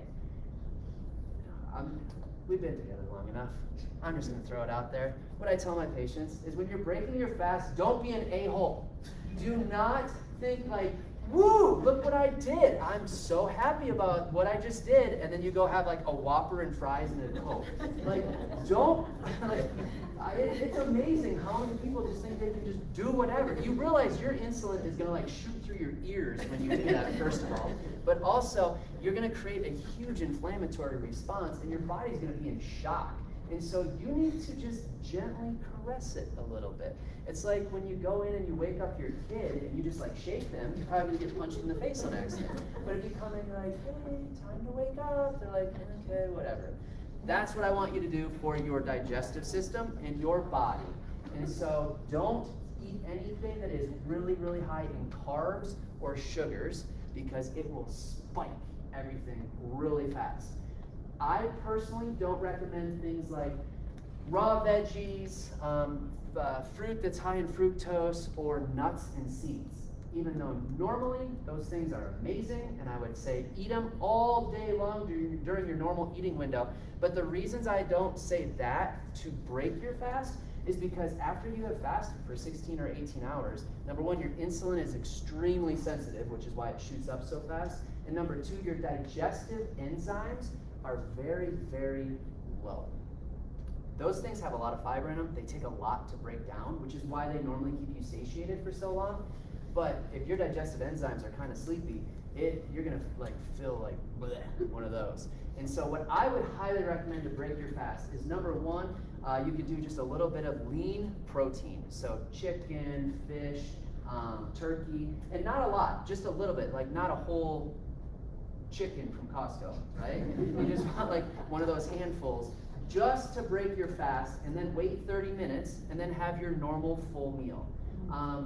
We've been together long enough. I'm just going to throw it out there. What I tell my patients is when you're breaking your fast, don't be an a-hole. Do not think like, woo, look what I did. I'm so happy about what I just did. And then you go have like a Whopper and fries and a Coke. Like, don't, like, it's amazing how many people just think they can just do whatever. You realize your insulin is going to like shoot through your ears when you do that, first of all. But also, you're going to create a huge inflammatory response and your body's going to be in shock. And so you need to just gently caress it a little bit. It's like when you go in and you wake up your kid and you just like shake them, you're probably gonna get punched in the face on accident. But if you come in and you're like, hey, time to wake up, they're like, okay, whatever. That's what I want you to do for your digestive system and your body. And so don't eat anything that is really, really high in carbs or sugars, because it will spike everything really fast. I personally don't recommend things like raw veggies, fruit that's high in fructose, or nuts and seeds. Even though normally those things are amazing, and I would say eat them all day long during your normal eating window. But the reasons I don't say that to break your fast is because after you have fasted for 16 or 18 hours, number one, your insulin is extremely sensitive, which is why it shoots up so fast. And number two, your digestive enzymes are very, very low. Those things have a lot of fiber in them. They take a lot to break down, which is why they normally keep you satiated for so long. But if your digestive enzymes are kind of sleepy, you're gonna like feel like bleh, one of those. And so what I would highly recommend to break your fast is, number one, you could do just a little bit of lean protein. So chicken, fish, turkey, and not a lot, just a little bit, like not a whole chicken from Costco, right? You just want like one of those handfuls just to break your fast, and then wait 30 minutes and then have your normal full meal.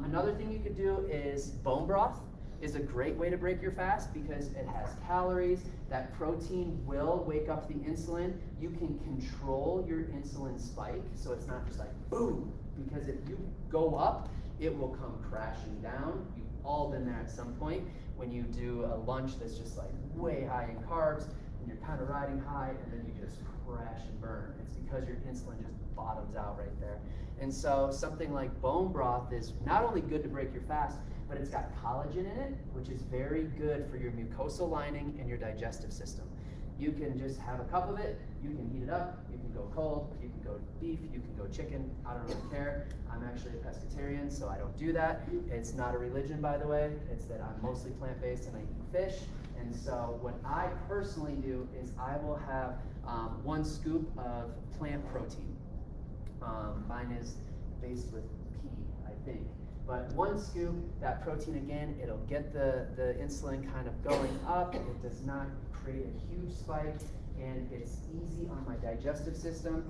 Another thing you could do is bone broth is a great way to break your fast because it has calories. That protein will wake up the insulin. You can control your insulin spike, so it's not just like boom, because if you go up, it will come crashing down. You've all been there at some point when you do a lunch that's just like way high in carbs, and you're kind of riding high, and then you just crash and burn. It's because your insulin just bottoms out right there. And so something like bone broth is not only good to break your fast, but it's got collagen in it, which is very good for your mucosal lining and your digestive system. You can just have a cup of it, you can heat it up, you can go cold, you can go beef, you can go chicken, I don't really care. I'm actually a pescatarian, so I don't do that. It's not a religion, by the way. It's that I'm mostly plant-based and I eat fish. And so what I personally do is I will have 1 scoop of plant protein. Mine is based with pea, I think. But 1 scoop, that protein again, it'll get the insulin kind of going up. It does not create a huge spike, and it's easy on my digestive system.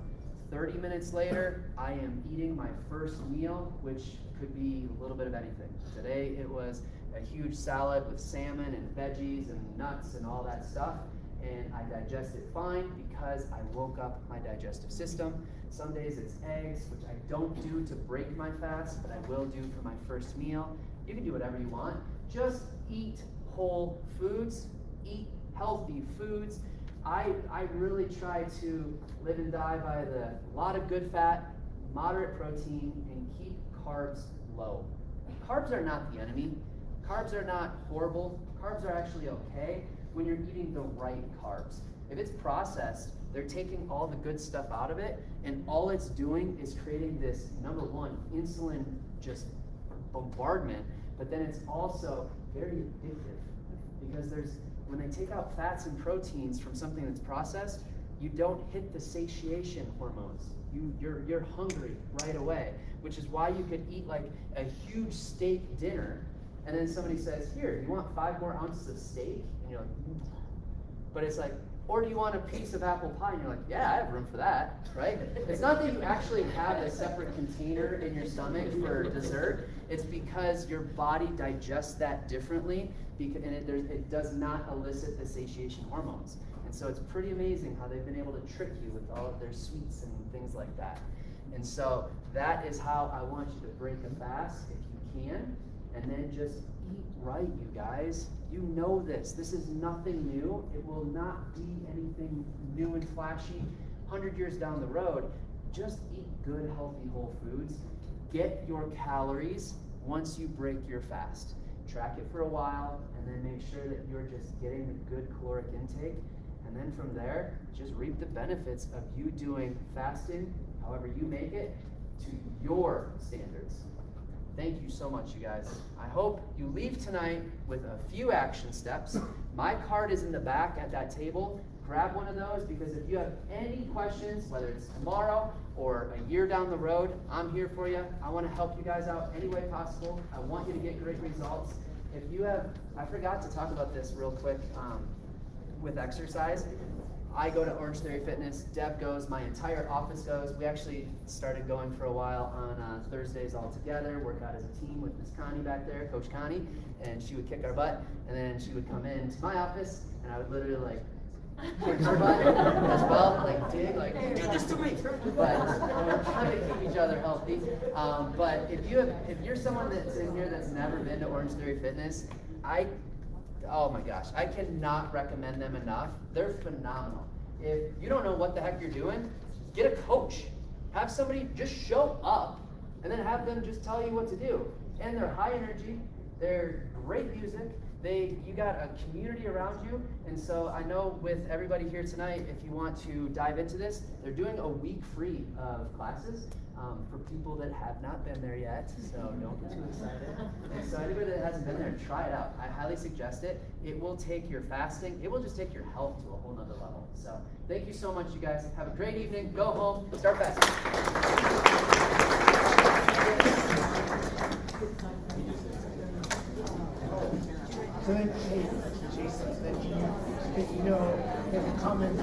30 minutes later, I am eating my first meal, which could be a little bit of anything. Today it was a huge salad with salmon and veggies and nuts and all that stuff, and I digest it fine because I woke up my digestive system. Some days it's eggs, which I don't do to break my fast, but I will do for my first meal. You can do whatever you want. Just eat whole foods, eat healthy foods. I really try to live and die by the lot of good fat, moderate protein, and keep carbs low. Carbs are not the enemy. Carbs are not horrible. Carbs are actually okay when you're eating the right carbs. If it's processed, they're taking all the good stuff out of it, and all it's doing is creating this, number one, insulin just bombardment, but then it's also very addictive because when they take out fats and proteins from something that's processed, you don't hit the satiation hormones. You're hungry right away, which is why you could eat like a huge steak dinner, and then somebody says, here, you want 5 more ounces of steak? And you're like, but it's like, or do you want a piece of apple pie? And you're like, yeah, I have room for that, right? It's not that you actually have a separate container in your stomach for dessert. It's because your body digests that differently, and it does not elicit the satiation hormones. And so it's pretty amazing how they've been able to trick you with all of their sweets and things like that. And so that is how I want you to break a fast if you can, and then just eat right, you guys. You know this. This is nothing new. It will not be anything new and flashy 100 years down the road. Just eat good, healthy, whole foods. Get your calories once you break your fast. Track it for a while, and then make sure that you're just getting the good caloric intake. And then from there, just reap the benefits of you doing fasting, however you make it, to your standards. Thank you so much, you guys. I hope you leave tonight with a few action steps. My card is in the back at that table. Grab one of those, because if you have any questions, whether it's tomorrow or a year down the road, I'm here for you. I want to help you guys out any way possible. I want you to get great results. If you have, I forgot to talk about this real quick with exercise. I go to Orange Theory Fitness, Deb goes, my entire office goes. We actually started going for a while on Thursdays all together, work out as a team with Miss Connie back there, Coach Connie, and she would kick our butt, and then she would come into my office, and I would literally like kick her butt as well, like dig, like do this to me. But we're trying to keep each other healthy. But if you're someone that's in here that's never been to Orange Theory Fitness, oh my gosh, I cannot recommend them enough. They're phenomenal. If you don't know what the heck you're doing, get a coach. Have somebody just show up, and then have them just tell you what to do. And they're high energy, they're great music, you got a community around you. And so I know with everybody here tonight, if you want to dive into this, they're doing a week free of classes for people that have not been there yet, so don't get too excited. And so anybody that hasn't been there, try it out. I highly suggest it. It will take your fasting, it will just take your health to a whole nother level. So thank you so much, you guys. Have a great evening. Go home, start fasting. So then, hey, Jason, then you know, there's a comment